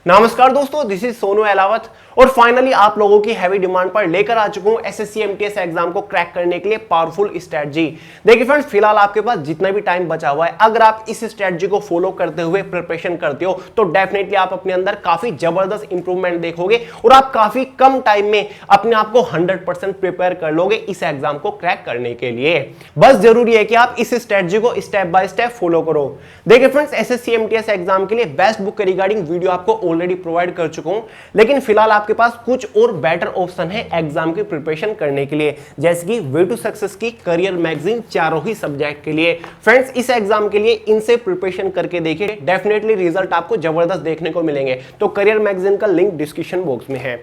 नमस्कार दोस्तों, this is Sonu Ahlawat और फाइनली आप लोगों की हैवी डिमांड पर लेकर आ चुका हूं एसएससी एमटीएस एग्जाम को क्रैक करने के लिए पावरफुल स्ट्रेटजी। देखिए फ्रेंड्स, फिलहाल आपके पास जितना भी टाइम बचा हुआ है, अगर आप इस स्ट्रेटजी को फॉलो करते हुए प्रिपरेशन करते हो तो डेफिनेटली आप अपने अंदर काफी जबरदस्त इंप्रूवमेंट देखोगे और आप काफी कम टाइम में अपने आप को 100% प्रिपेयर कर लोगे इस एग्जाम को क्रैक करने के लिए। बस जरूरी है कि आप इस स्ट्रेटजी को स्टेप बाय स्टेप फॉलो करो। देखिए फ्रेंड्स, एसएससी एमटीएस एग्जाम के लिए बेस्ट बुक के रिगार्डिंग वीडियो आपको ऑलरेडी प्रोवाइड कर चुका हूं, लेकिन फिलहाल आपके पास कुछ और बेटर ऑप्शन है एग्जाम की प्रिपरेशन करने के लिए, जैसे कि वे टू सक्सेस की करियर मैगजीन चारों ही सब्जेक्ट के लिए। फ्रेंड्स, इस एग्जाम के लिए इनसे प्रिपरेशन करके देखिए, डेफिनेटली रिजल्ट आपको जबरदस्त देखने को मिलेंगे। तो करियर मैगजीन का लिंक डिस्क्रिप्शन बॉक्स में है।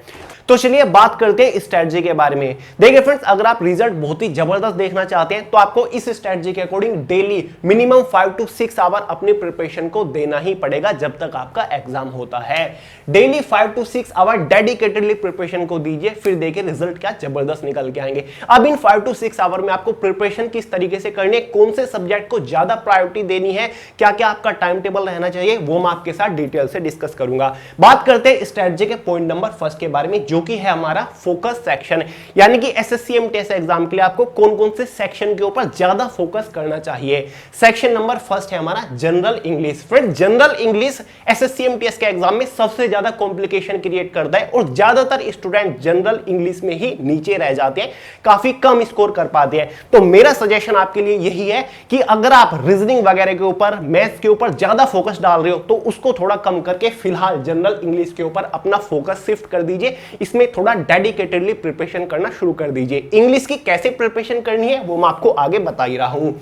तो चलिए बात करते हैं स्ट्रेटजी के बारे में। देखिए फ्रेंड्स, अगर आप रिजल्ट बहुत ही जबरदस्त देखना चाहते हैं तो आपको इस स्ट्रेटजी के according daily minimum 5 to 6 hour अपनी प्रिपरेशन को देना ही पड़ेगा जब तक आपका एग्जाम होता है। Daily 5 to 6 hour dedicatedly preparation को दीजिए, फिर देखिए रिजल्ट क्या जबरदस्त निकल के आएंगे। अब इन 5 to 6 आवर में आपको प्रिपरेशन किस तरीके से करनी है, कौन से सब्जेक्ट को ज्यादा प्रायोरिटी देनी है, क्या क्या आपका टाइम टेबल रहना चाहिए, वो मैं आपके साथ डिटेल से डिस्कस करूंगा। बात करते हैं स्ट्रेटजी के पॉइंट नंबर फर्स्ट के बारे में, जो कि है हमारा फोकस सेक्शन। यानी कि एसएससी एमटीएस एग्जाम के लिए आपको कौन कौन से सेक्शन के ऊपर ज्यादा फोकस करना चाहिए। सेक्शन नंबर फर्स्ट है हमारा general English. Friend, general English SSC MTS के एग्जाम में सबसे ज्यादा कॉम्प्लिकेशन क्रिएट करता है और ज्यादातर स्टूडेंट जनरल इंग्लिश में ही नीचे रह जाते हैं, काफी कम स्कोर कर पाते हैं। तो मेरा सजेशन आपके लिए यही है कि अगर आप रीजनिंग वगैरह के ऊपर, मैथ्स के ऊपर ज्यादा फोकस डाल रहे हो तो उसको थोड़ा कम करके फिलहाल जनरल इंग्लिश के ऊपर अपना फोकस शिफ्ट कर दीजिए। इसमें थोड़ा डेडिकेटेडली प्रिपरेशन करना शुरू कर दीजिए। इंग्लिश की कैसे प्रिपरेशन करनी है वो मैं आपको आगे बता ही रहा हूं।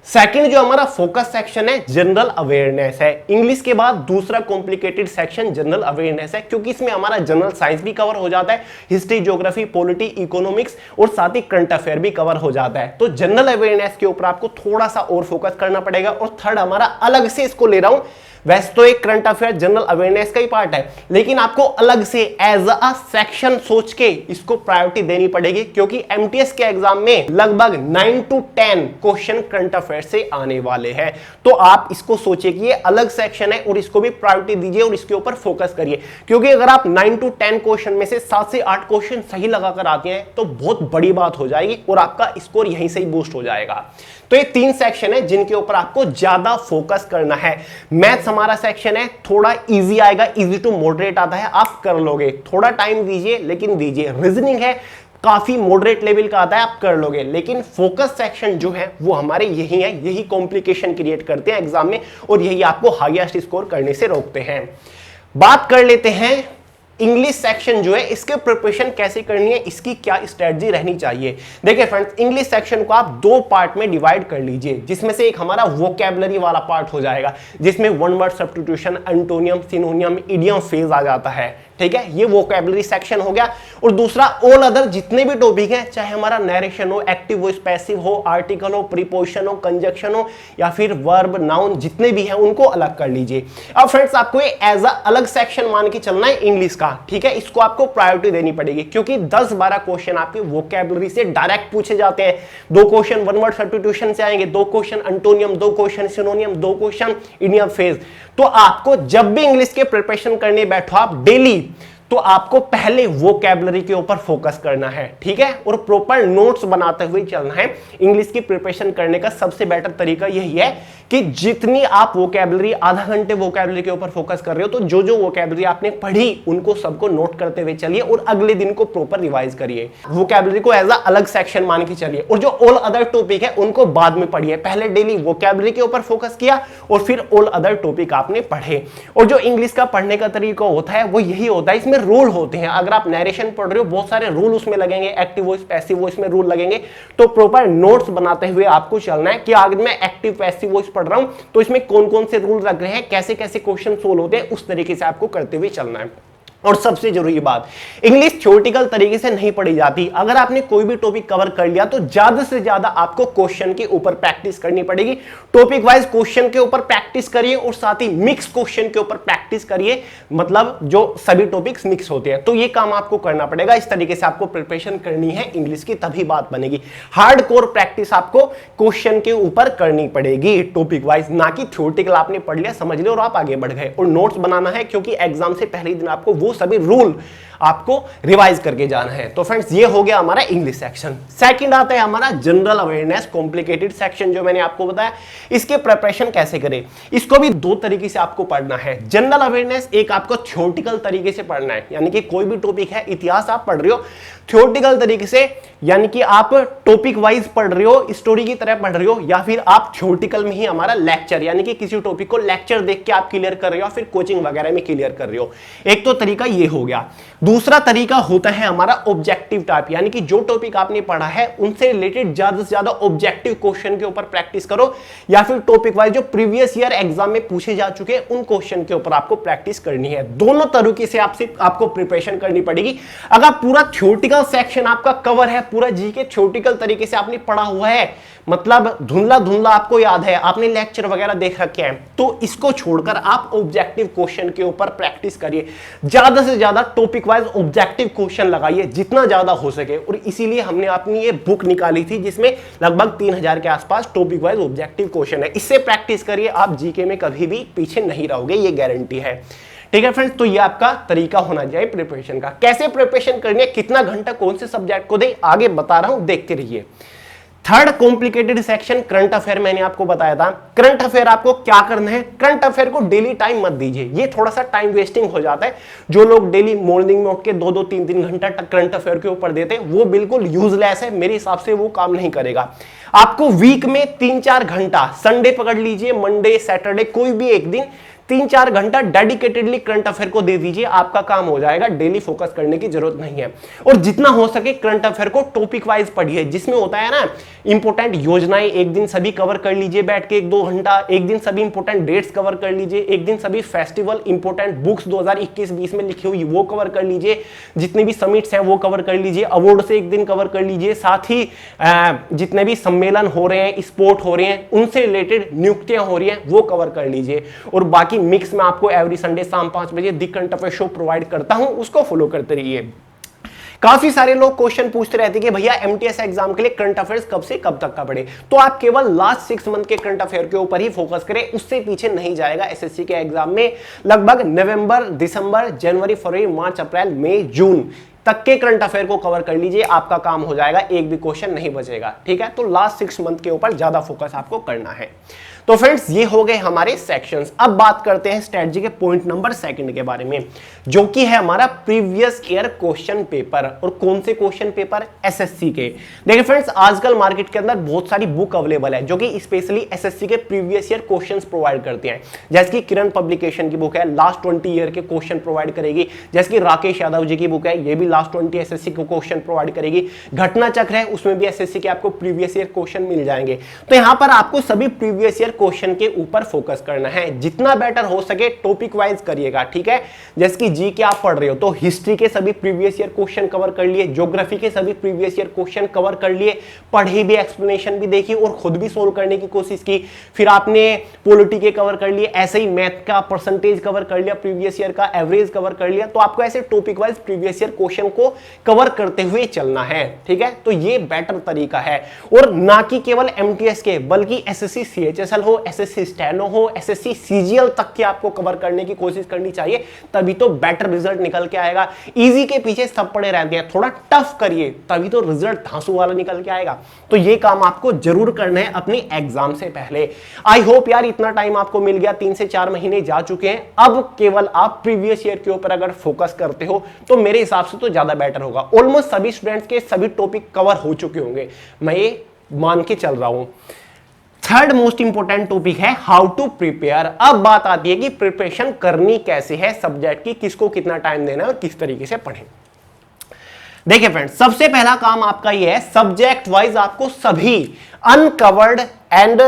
सेकंड जो हमारा फोकस सेक्शन है जनरल अवेयरनेस है। इंग्लिश के बाद दूसरा कॉम्प्लिकेटेड सेक्शन जनरल अवेयरनेस है, क्योंकि इसमें हमारा जनरल साइंस भी कवर हो जाता है, हिस्ट्री, ज्योग्राफी, पॉलिटी, इकोनॉमिक्स और साथ ही करंट अफेयर भी कवर हो जाता है। तो जनरल अवेयरनेस के ऊपर आपको थोड़ा सा और फोकस करना पड़ेगा। और थर्ड हमारा अलग से इसको ले रहा हूं, वैसे तो एक करंट अफेयर जनरल अवेयरनेस का ही पार्ट है, लेकिन आपको अलग से एज अ सेक्शन सोच के इसको प्रायोरिटी देनी पड़ेगी, क्योंकि एमटीएस के एग्जाम में लगभग 9 to 10 क्वेश्चन करंट अफेयर से आने वाले हैं। तो आप इसको सोचिए कि ये अलग सेक्शन है और इसको भी प्रायोरिटी दीजिए और इसके ऊपर फोकस करिए, क्योंकि अगर आप 9 to 10 क्वेश्चन में से 7 से 8 क्वेश्चन सही लगाकर आते हैं तो बहुत बड़ी बात हो जाएगी और आपका स्कोर यहीं से ही बूस्ट हो जाएगा। तो ये 3 सेक्शन है जिनके ऊपर आपको ज्यादा फोकस करना है। मैथ्स हमारा सेक्शन है, थोड़ा इजी आएगा, इजी टू मॉडरेट आता है, आप कर लोगे, थोड़ा टाइम दीजिए लेकिन दीजिए। रीजनिंग है, काफी मॉडरेट लेवल का आता है, आप कर लोगे। लेकिन फोकस सेक्शन जो है वो हमारे यही है, यही कॉम्प्लिकेशन क्रिएट करते हैं एग्जाम में और यही आपको हाईएस्ट स्कोर करने से रोकते हैं। बात कर लेते हैं इंग्लिश सेक्शन जो है, इसके प्रिपरेशन कैसे करनी है, इसकी क्या स्ट्रेटजी रहनी चाहिए। देखिए फ्रेंड्स, इंग्लिश सेक्शन को आप 2 पार्ट में डिवाइड कर लीजिए, जिसमें से एक हमारा वोकैबुलरी वाला पार्ट हो जाएगा, जिसमें one word substitution, antonym, synonym, idiom phrase आ जाता है। ठीक है, ये वोकैबुलरी सेक्शन हो गया। और दूसरा ऑल अदर जितने भी टॉपिक हैं, चाहे हमारा नरेशन हो, एक्टिव हो, पैसिव हो, आर्टिकल हो, प्रीपोजिशन हो, कंजक्शन हो या फिर वर्ब, नाउन, जितने भी हैं उनको अलग कर लीजिए। अब फ्रेंड्स, आपको ये एज अ अलग सेक्शन मान के चलना है इंग्लिश का। ठीक है, इसको आपको प्रायोरिटी देनी पड़ेगी, क्योंकि 10-12 क्वेश्चन आपके वोकैबुलरी से डायरेक्ट पूछे जाते हैं। 2 क्वेश्चन वन वर्ड सब्स्टिट्यूशन से आएंगे, 2 question antonym, 2 question सिनोनियम, 2 question idiom phase. तो आपको जब भी इंग्लिश के प्रिपरेशन करने बैठो आप डेली, तो आपको पहले वोकैबुलरी के ऊपर फोकस करना है। ठीक है, और प्रॉपर नोट्स बनाते हुए चलना है। इंग्लिश की प्रिपरेशन करने का सबसे बेटर तरीका यही है कि जितनी आप वोकैबुलरी, आधा घंटे वोकैबुलरी के ऊपर फोकस कर रहे हो, तो जो जो वोकैबुलरी आपने पढ़ी उनको सबको नोट करते हुए चलिए और अगले दिन को प्रॉपर रिवाइज करिए। वोकैबुलरी को एज अ अलग सेक्शन मान के चलिए और जो ऑल अदर टॉपिक है उनको बाद में पढ़िए। पहले डेली वोकैबुलरी के ऊपर फोकस किया और फिर ऑल अदर टॉपिक आपने पढ़े। और जो इंग्लिश का पढ़ने का तरीका होता है वो यही होता है, इसमें रूल होते हैं। अगर आप नरेशन पढ़ रहे हो, बहुत सारे रूल उसमें लगेंगे, एक्टिव वॉइस, पैसिव वॉइस में रूल लगेंगे। तो प्रॉपर नोट्स बनाते हुए आपको चलना है कि अगर मैं एक्टिव पैसिव वॉइस पढ़ रहा हूं तो इसमें कौन कौन से रूल लग रहे हैं, कैसे कैसे क्वेश्चन सोल्व होते हैं, उस तरीके से आपको करते हुए चलना है। और सबसे जरूरी बात, इंग्लिश थ्योरेटिकल तरीके से नहीं पढ़ी जाती। अगर आपने कोई भी टॉपिक कवर कर लिया तो ज्यादा से ज्यादा आपको क्वेश्चन के ऊपर प्रैक्टिस करनी पड़ेगी। टॉपिक वाइज क्वेश्चन के ऊपर प्रैक्टिस करिए और साथ ही मिक्स क्वेश्चन के ऊपर प्रैक्टिस करिए, मतलब जो सभी टॉपिक्स मिक्स होते हैं, तो ये काम आपको करना पड़ेगा। इस तरीके से आपको प्रिपरेशन करनी है इंग्लिश की, तभी बात बनेगी। हार्डकोर प्रैक्टिस आपको क्वेश्चन के ऊपर करनी पड़ेगी टॉपिक वाइज, ना कि थ्योरेटिकल आपने पढ़ लिया, समझ लिया और आप आगे बढ़ गए। और नोट्स बनाना है, क्योंकि एग्जाम से पहले दिन आपको वो सभी रूल आपको रिवाइज करके जाना है। तो फ्रेंड्स, ये हो गया हमारा इंग्लिश सेक्शन। सेकंड आता है हमारा जनरल अवेयरनेस कॉम्प्लिकेटेड सेक्शन, जो मैंने आपको बताया। इसके प्रिपरेशन कैसे करें, इसको भी दो तरीके से आपको पढ़ना है। जनरल अवेयरनेस एक आपको थ्योरेटिकल तरीके से पढ़ना है, यानी कि कोई भी टॉपिक है, इतिहास आप पढ़ रहे हो थ्योरेटिकल तरीके से, यानी कि आप टॉपिक वाइज पढ़ रहे हो, स्टोरी की तरह पढ़ रहे हो, या फिर आप थ्योरेटिकल में ही हमारा लेक्चर, यानी कि किसी टॉपिक को लेक्चर देख के आप क्लियर कर रहे हो, फिर कोचिंग वगैरह में क्लियर कर रहे हो। एक तो तरीका ये हो गया। दूसरा तरीका होता है हमारा ऑब्जेक्टिव टाइप, यानी कि जो टॉपिक आपने पढ़ा है उनसे रिलेटेड ज्यादा से ज्यादा ऑब्जेक्टिव क्वेश्चन के ऊपर प्रैक्टिस करो, या फिर टॉपिक वाइज जो प्रीवियस ईयर एग्जाम में पूछे जा चुके हैं उन क्वेश्चन के ऊपर आपको प्रैक्टिस करनी है। दोनों तरीके से आपको प्रिपरेशन करनी पड़ेगी। अगर पूरा थ्योरेटिकल सेक्शन आपका कवर है, पूरा जीके थ्योरेटिकल तरीके से आपने पढ़ा हुआ है, मतलब धुंधला धुंधला आपको याद है, आपने लेक्चर वगैरह देख रखे हैं, तो इसको छोड़कर आप ऑब्जेक्टिव क्वेश्चन के ऊपर प्रैक्टिस करिए। ज्यादा से ज्यादा टॉपिक वाइज ऑब्जेक्टिव क्वेश्चन लगाइए, जितना ज्यादा हो सके। और इसीलिए हमने अपनी ये बुक निकाली थी, जिसमें लगभग 3000 के आसपास टॉपिक वाइज ऑब्जेक्टिव क्वेश्चन है। इससे प्रैक्टिस करिए, आप जीके में कभी भी पीछे नहीं रहोगे, ये गारंटी है। ठीक है फ्रेंड्स, तो ये आपका तरीका होना चाहिए प्रिपरेशन का। कैसे प्रिपरेशन करनी है, कितना घंटा कौन से सब्जेक्ट को दे, आगे बता रहा हूं, देखते रहिए। Third complicated section current affair, मैंने आपको बताया था। करंट अफेयर आपको क्या करना है, करंट अफेयर को डेली टाइम मत दीजिए, ये थोड़ा सा टाइम वेस्टिंग हो जाता है। जो लोग डेली मॉर्निंग में उठ के 2-2, 3-3 घंटा करंट अफेयर के ऊपर देते हैं, वो बिल्कुल यूजलेस है, मेरे हिसाब से वो काम नहीं करेगा। आपको वीक में 3-4 घंटा, संडे पकड़ लीजिए, मंडे, सैटरडे, कोई भी एक दिन 3-4 घंटा डेडिकेटेडली करंट अफेयर को दे दीजिए, आपका काम हो जाएगा। डेली फोकस करने की जरूरत नहीं है। और जितना हो सके करंट अफेयर को टॉपिक वाइज पढ़िए, जिसमें होता है ना इंपोर्टेंट योजनाएं, एक दिन सभी कवर कर लीजिए बैठ के 1-2 घंटा, एक दिन सभी इंपोर्टेंट डेट्स कवर कर लीजिए, एक दिन सभी फेस्टिवल इंपोर्टेंट बुक्स 2021-20 में लिखी हुई वो कवर कर लीजिए, जितने भी समिट्स हैं वो कवर कर लीजिए, अवार्ड से एक दिन कवर कर लीजिए, साथ ही जितने भी सम्मेलन हो रहे हैं, स्पोर्ट हो रहे हैं, उनसे रिलेटेड नियुक्तियां हो रही हैं, वो कवर कर लीजिए। और बाकी मिक्स में आपको एवरी संडे शाम 5 बजे दी करंट अफेयर शो प्रोवाइड करता हूं, उसको फॉलो करते रहिए। काफी सारे लोग क्वेश्चन पूछते रहते हैं कि भैया एमटीएस एग्जाम के लिए करंट अफेयर्स कब से कब तक का पढ़े, तो आप केवल लास्ट 6 मंथ के करंट अफेयर के ऊपर ही फोकस करें, उससे पीछे नहीं जाएगा। एसएससी के एग्जाम में लगभग नवंबर, दिसंबर, जनवरी, फरवरी, मार्च, अप्रैल, मई, जून तक के करंट अफेयर को कवर कर लीजिए, आपका काम हो जाएगा, एक भी क्वेश्चन नहीं बचेगा। ठीक है, तो लास्ट 6 मंथ के ऊपर ज्यादा फोकस आपको करना है। तो फ्रेंड्स, ये हो गए हमारे सेक्शंस। अब बात करते हैं स्ट्रेटजी के पॉइंट नंबर 2 के बारे में, जो कि है हमारा प्रीवियस ईयर क्वेश्चन पेपर। और कौन से क्वेश्चन पेपर, एसएससी के। देखिए फ्रेंड्स, आजकल मार्केट के अंदर बहुत सारी बुक अवेलेबल है जो कि स्पेशली एसएससी के प्रीवियस ईयर क्वेश्चंस प्रोवाइड करते हैं। जैसे कि किरण पब्लिकेशन की बुक है, लास्ट 20 ईयर के क्वेश्चन प्रोवाइड करेगी। जैसे कि राकेश यादव जी की बुक है, ये भी लास्ट 20 एसएससी को क्वेश्चन प्रोवाइड करेगी। घटना चक्र है, उसमें भी एसएससी के आपको प्रीवियस ईयर क्वेश्चन मिल जाएंगे। तो यहां पर आपको सभी प्रीवियस ईयर क्वेश्चन के ऊपर फोकस करना है, जितना बेटर हो सके टॉपिक वाइज करिएगा। ठीक है, जैसे कि जी के आप पढ़ रहे हो तो हिस्ट्री के सभी प्रीवियस ईयर क्वेश्चन कवर कर लिए, ज्योग्राफी के सभी प्रीवियस ईयर क्वेश्चन कवर कर लिए, पढ़े भी, एक्सप्लेनेशन भी देखी और खुद भी सोल्व करने की कोशिश की। फिर आपने पॉलिटी के कवर कर लिए, ऐसे ही मैथ का परसेंटेज कवर कर लिया, प्रीवियस ईयर का एवरेज कवर कर लिया। तो आपको ऐसे topic wise previous year question को कवर करते हुए चलना है। ठीक है, तो ये बेटर तरीका है। और ना कि केवल एमटीएस के, बल्कि एसएससी सीएचएसएल हो, एसएससी स्टेनो हो, एसएससी सीजीएल तक के आपको कवर करने की कोशिश करनी चाहिए, तभी तो बेटर रिजल्ट निकल के आएगा। इजी के पीछे सब पड़े रहते हैं, थोड़ा टफ करिए तभी तो रिजल्ट धांसू वाला निकल के आएगा। तो ये काम आपको जरूर करना है अपनी एग्जाम से पहले। आई होप यार इतना टाइम आपको मिल गया, 3 से 4 महीने जा चुके हैं। अब केवल आप प्रीवियस ईयर के ऊपर अगर फोकस करते हो तो मेरे हिसाब से तो ज्यादा बेटर होगा। ऑलमोस्ट सभी स्टूडेंट्स के सभी टॉपिक कवर हो चुके होंगे, मैं ये मान के चल रहा हूं। थर्ड मोस्ट इंपोर्टेंट टॉपिक है हाउ टू प्रिपेयर। अब बात आती है कि प्रिपरेशन करनी कैसे है सब्जेक्ट की, किसको कितना टाइम देना है और किस तरीके से पढ़ें। देखिए फ्रेंड्स, सबसे पहला काम आपका ये है, सब्जेक्ट वाइज आपको सभी अनकवर्ड एंड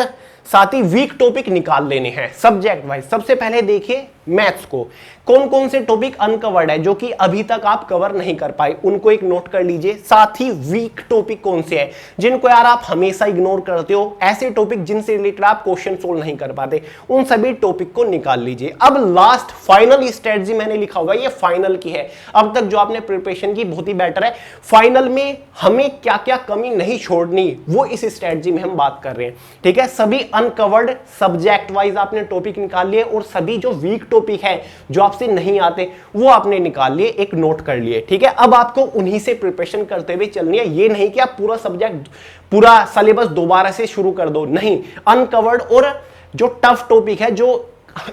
साथ ही वीक टॉपिक निकाल लेने हैं सब्जेक्ट वाइज। सबसे पहले देखिए मैथ्स को। कौन कौन से टॉपिक अनकवर्ड है जो कि अभी तक आप कवर नहीं कर पाए, उनको एक नोट कर लीजिए। साथ ही वीक टॉपिक कौन से हैं जिनको यार आप हमेशा इग्नोर करते हो, ऐसे टॉपिक जिनसे रिलेटेड आप क्वेश्चन सोल्व नहीं कर पाते, उन सभी टॉपिक को निकाल लीजिए। अब लास्ट फाइनल स्ट्रेटजी मैंने लिखा होगा, ये फाइनल की है। अब तक जो आपने प्रिपरेशन की बहुत ही बेटर है, फाइनल में हमें क्या क्या कमी नहीं छोड़नी वो इस स्ट्रेटजी में हम बात कर रहे हैं। ठीक है, सभी अनकवर्ड सब्जेक्ट वाइज आपने टॉपिक निकाल लिए और सभी जो वीक टॉपिक है जो आपसे नहीं आते वो आपने निकाल लिए, एक नोट कर लिए। ठीक है, अब आपको उन्हीं से प्रिपरेशन करते हुए चलनी है। ये नहीं कि आप पूरा सब्जेक्ट पूरा सिलेबस दोबारा से शुरू कर दो, नहीं। अनकवर्ड और जो टफ टॉपिक है जो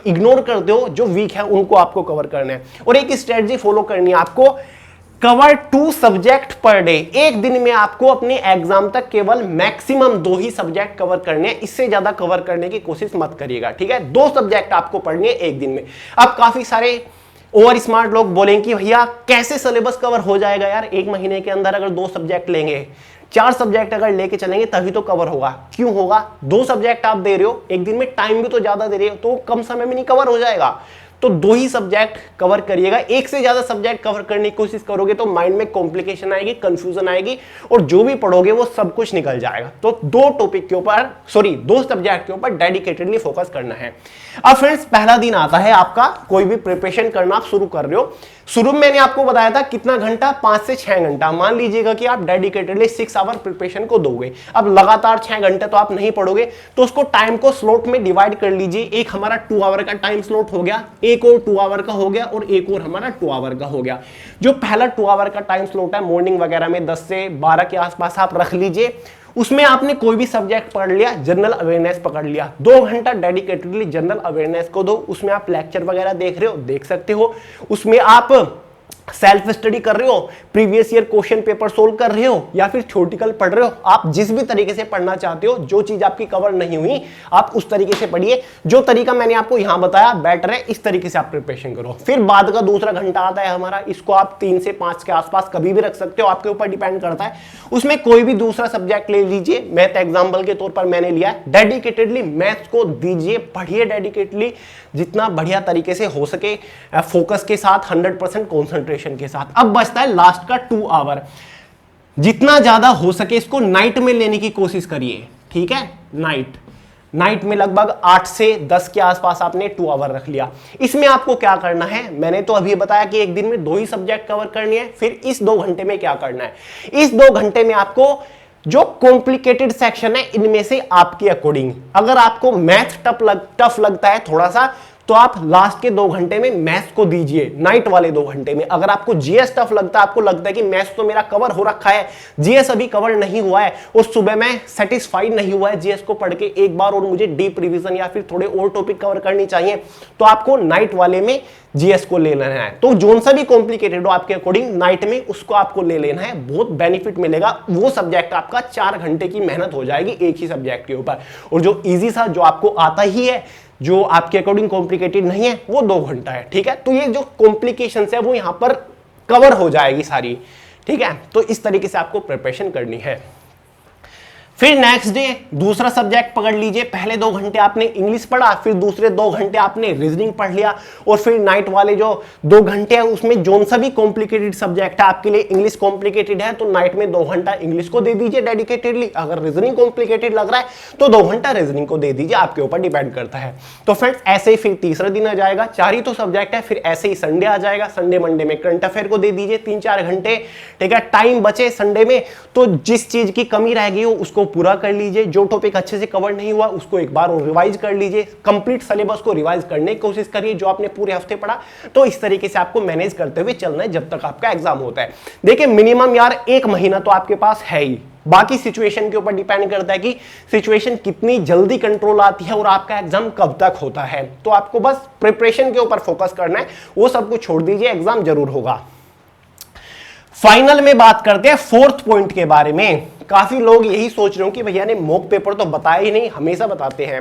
इग्नोर करते हो, जो वीक है, उनको आपको कवर करना है। और एक स्ट्रेटजी फॉलो करनी है आपको, कवर 2 सब्जेक्ट पर डे। एक दिन में आपको अपने एग्जाम तक केवल मैक्सिमम 2 ही सब्जेक्ट कवर करने हैं, इससे ज्यादा कवर करने की कोशिश मत करिएगा। ठीक है, 2 सब्जेक्ट आपको पढ़नी है एक दिन में। अब काफी सारे ओवर स्मार्ट लोग बोलेंगे कि भैया कैसे सिलेबस कवर हो जाएगा यार, 1 महीने के अंदर अगर 2 सब्जेक्ट लेंगे, 4 सब्जेक्ट अगर लेके चलेंगे तभी तो कवर होगा। क्यों होगा? 2 सब्जेक्ट आप दे रहे हो एक दिन में, टाइम भी तो ज्यादा दे रहे हो, तो कम समय में नहीं कवर हो जाएगा। तो 2 ही सब्जेक्ट कवर करिएगा। एक से ज्यादा सब्जेक्ट कवर करने की कोशिश करोगे तो माइंड में कॉम्प्लिकेशन आएगी, कंफ्यूजन आएगी और जो भी पढ़ोगे वो सब कुछ निकल जाएगा। तो 2 टॉपिक के ऊपर 2 सब्जेक्ट के ऊपर डेडिकेटेडली फोकस करना है। अब फ्रेंड्स, पहला दिन आता है आपका, कोई भी प्रिपरेशन करना आप शुरू कर रहे हो। शुरू में मैंने आपको बताया था कितना घंटा, 5 से 6 घंटा। मान लीजिएगा कि आप डेडिकेटेडली 6 आवर प्रिपरेशन को दोगे। अब लगातार 6 घंटे तो आप नहीं पढ़ोगे, तो उसको टाइम को स्लॉट में डिवाइड कर लीजिए। एक हमारा 2 आवर का टाइम स्लॉट हो गया, एक और 2 आवर का हो गया और एक और हमारा 2 आवर का हो गया। जो पहला 2 आवर का टाइम स्लॉट है मॉर्निंग वगैरह में 10 से 12 के आसपास आप रख लीजिए। उसमें आपने कोई भी सब्जेक्ट पढ़ लिया, जनरल अवेयरनेस पकड़ लिया, 2 घंटा डेडिकेटेडली जनरल अवेयरनेस को दो। उसमें आप लेक्चर वगैरह देख रहे हो, देख सकते हो। उसमें आप सेल्फ स्टडी कर रहे हो, previous year question paper solve कर रहे हो या फिर थ्योरेटिकल पढ़ रहे हो, आप जिस भी तरीके से पढ़ना चाहते हो, जो चीज आपकी कवर नहीं हुई आप उस तरीके से पढ़िए। जो तरीका मैंने आपको यहां बताया बेटर है, इस तरीके से आप प्रिपरेशन करो। फिर बाद का दूसरा घंटा आता है हमारा, इसको आप 3 से 5 के आसपास कभी भी रख सकते हो, आपके ऊपर डिपेंड करता है। उसमें कोई भी दूसरा सब्जेक्ट ले लीजिए, मैथ एग्जाम्पल के तौर पर मैंने लिया है। डेडिकेटेडली मैथ्स को दीजिए, पढ़िए डेडिकेटली, जितना बढ़िया तरीके से हो सके, फोकस के साथ, 100% कॉन्सेंट्रेशन के साथ। अब बचता है लास्ट का 2 आवर। जितना ज्यादा हो सके इसको नाइट में लेने की कोशिश करिए। ठीक है, नाइट में लगभग 8 से 10 के आसपास आपने 2 आवर रख लिया। इसमें आपको क्या करना है, मैंने तो अभी बताया कि एक दिन में 2 ही सब्जेक्ट कवर करनी है। फिर इस 2 घंटे में क्या करना है, इस 2 घंटे में आपको जो कॉम्प्लिकेटेड सेक्शन है इनमें से आपके अकॉर्डिंग, अगर आपको मैथ टफ लगता है थोड़ा सा, तो आप लास्ट के 2 घंटे में मैथ्स को दीजिए, नाइट वाले 2 घंटे में। अगर आपको जीएस टफ लगता है, आपको लगता है कि मैथ्स तो मेरा कवर हो रखा है, जीएस अभी कवर नहीं हुआ है और सुबह में सेटिस्फाइड नहीं हुआ है जीएस को पढ़ के एक बार, और मुझे डीप रिवीजन या फिर थोड़े और टॉपिक कवर करनी चाहिए, तो आपको नाइट वाले में जीएस को ले लेना है। तो जोन सा भी कॉम्प्लिकेटेड हो आपके अकॉर्डिंग नाइट में, उसको आपको ले लेना है, बहुत बेनिफिट मिलेगा। वो सब्जेक्ट आपका 4 घंटे की मेहनत हो जाएगी एक ही सब्जेक्ट के ऊपर, और जो इजी सा जो आपको आता ही है, जो आपके अकॉर्डिंग कॉम्प्लिकेटेड नहीं है, वो 2 घंटा है। ठीक है, तो ये जो कॉम्प्लिकेशंस है वो यहां पर कवर हो जाएगी सारी। ठीक है, तो इस तरीके से आपको प्रिपरेशन करनी है। फिर नेक्स्ट डे दूसरा सब्जेक्ट पकड़ लीजिए। पहले 2 घंटे आपने इंग्लिश पढ़ा, फिर दूसरे 2 घंटे आपने रीजनिंग पढ़ लिया, और फिर नाइट वाले जो 2 घंटे हैं उसमें जोन सा भी कॉम्प्लिकेटेड सब्जेक्ट है, आपके लिए इंग्लिश कॉम्प्लिकेटेड है तो नाइट में 2 घंटा इंग्लिश को दे दीजिए डेडिकेटेडली। अगर रीजनिंग कॉम्प्लिकेटेड लग रहा है तो 2 घंटा रीजनिंग को दे दीजिए, आपके ऊपर डिपेंड करता है। तो फ्रेंड्स ऐसे ही फिर तीसरा दिन आ जाएगा, 4 ही तो सब्जेक्ट है। फिर ऐसे ही संडे आ जाएगा, संडे मंडे में करंट अफेयर को दे दीजिए 3-4 घंटे। ठीक है, टाइम बचे संडे में तो जिस चीज की कमी रह गई हो उसको पूरा कर लीजिए, जो टॉपिक अच्छे से कवर नहीं हुआ उसको एक बार और रिवाइज कर लीजिए, कंप्लीट सिलेबस को रिवाइज करने की कोशिश करिए जो आपने पूरे हफ्ते पढ़ा। तो इस तरीके से आपको मैनेज करते हुए चलना है जब तक आपका एग्जाम होता है। देखिए मिनिमम यार 1 महीना तो आपके पास है ही, बाकी सिचुएशन के ऊपर डिपेंड करता है कि सिचुएशन कितनी जल्दी कंट्रोल आती है और आपका एग्जाम कब तक होता है। तो आपको बस प्रिपरेशन के ऊपर फोकस करना है, वो सब कुछ छोड़ दीजिए, एग्जाम जरूर होगा। फाइनल में बात करते हैं 4th पॉइंट के बारे में। काफी लोग यही सोच रहे हो कि भैया ने मॉक पेपर तो बताया ही नहीं, हमेशा बताते हैं।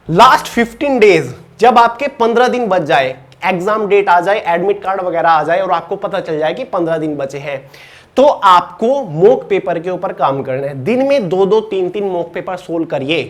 लास्ट 15 डेज जब आपके 15 दिन बच जाए, एग्जाम डेट आ जाए, एडमिट कार्ड वगैरह आ जाए और आपको पता चल जाए कि 15 दिन बचे हैं, तो आपको मॉक पेपर के ऊपर काम करना है। दिन में 2-2, 3-3 मॉक पेपर सोल्व करिए।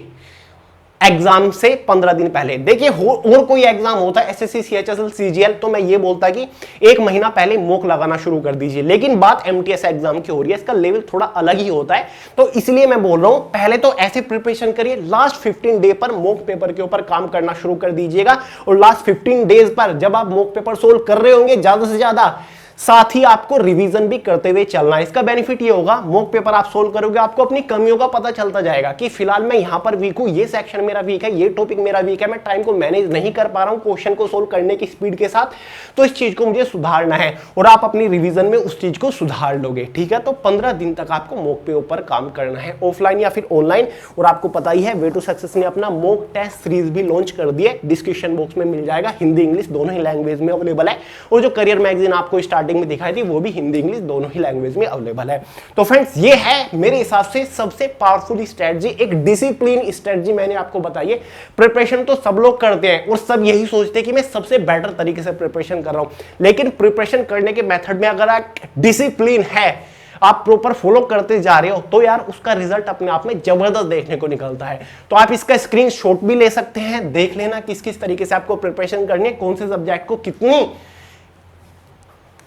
एग्जाम से 15 दिन पहले। देखिए और कोई एग्जाम होता है एसएससी, सीएचएसएल, सीजीएल, तो मैं ये बोलता कि एक महीना पहले मॉक लगाना शुरू कर दीजिए, लेकिन बात एमटीएस एग्जाम की हो रही है, इसका लेवल थोड़ा अलग ही होता है, तो इसलिए मैं बोल रहा हूं पहले तो ऐसे प्रिपरेशन करिए, लास्ट 15 डे पर मॉक पेपर के ऊपर काम करना शुरू कर दीजिएगा, और लास्ट 15 डेज पर जब आप मॉक पेपर सोल्व कर रहे होंगे ज्यादा से ज्यादा, साथ ही आपको रिवीजन भी करते हुए चलना है। इसका बेनिफिट ये होगा, मॉक पेपर आप सोल्व करोगे, आपको अपनी कमियों का पता चलता जाएगा कि फिलहाल मैं यहां पर वीक हूं, ये सेक्शन मेरा वीक है, ये टॉपिक मेरा वीक है, मैं टाइम को मैनेज नहीं कर पा रहा हूं क्वेश्चन को सोल्व करने की स्पीड के साथ, तो इस चीज को मुझे सुधारना है, और आप अपनी रिवीजन में उस चीज को सुधार लोगे। ठीक है, तो 15 दिन तक आपको मॉक पे ऊपर काम करना है, ऑफलाइन या फिर ऑनलाइन। और आपको पता ही है वे टू सक्सेस ने अपना मॉक टेस्ट सीरीज भी लॉन्च कर दिया, डिस्क्रिप्शन बॉक्स में मिल जाएगा, हिंदी इंग्लिश दोनों ही लैंग्वेज में अवेलेबल है, और जो करियर मैगजीन आपको स्टार्टिंग में दिखाई थी वो भी हिंदी इंग्लिश दोनों ही लैंग्वेज में अवेलेबल है। तो फ्रेंड्स ये है मेरे हिसाब से सबसे पावरफुल स्ट्रेटजी, एक डिसिप्लिन स्ट्रेटजी मैंने आपको बताई है। प्रिपरेशन तो सब लोग करते हैं और सब यही सोचते हैं कि मैं सबसे बेटर तरीके से प्रिपरेशन कर रहा हूं, लेकिन प्रिपरेशन करने के मेथड में अगर आप डिसिप्लिन है, आप प्रॉपर फॉलो करते जा रहे हो, तो यार उसका रिजल्ट अपने आप में जबरदस्त देखने को निकलता है। तो आप इसका स्क्रीनशॉट भी ले सकते हैं, देख लेना किस किस तरीके से आपको प्रिपरेशन करनी है, कौन से सब्जेक्ट को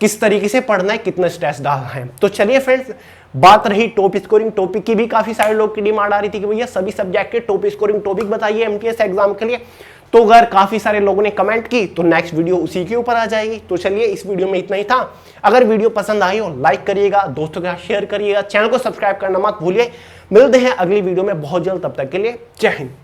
किस तरीके से पढ़ना है, कितना स्ट्रेस डालना है। तो चलिए फ्रेंड्स, बात रही टॉप स्कोरिंग टॉपिक की, भी काफी सारे लोग की डिमांड आ रही थी कि भैया सभी सब्जेक्ट के टॉप स्कोरिंग टॉपिक बताइए एमटीएस एग्जाम के लिए, तो अगर काफी सारे लोगों ने कमेंट की तो नेक्स्ट वीडियो उसी के ऊपर आ जाएगी। तो चलिए इस वीडियो में इतना ही था। अगर वीडियो पसंद आई हो लाइक करिएगा, दोस्तों के साथ शेयर करिएगा, चैनल को सब्सक्राइब करना मत भूलिए। मिलते हैं अगली वीडियो में बहुत जल्द, तब तक के लिए जय हिंद।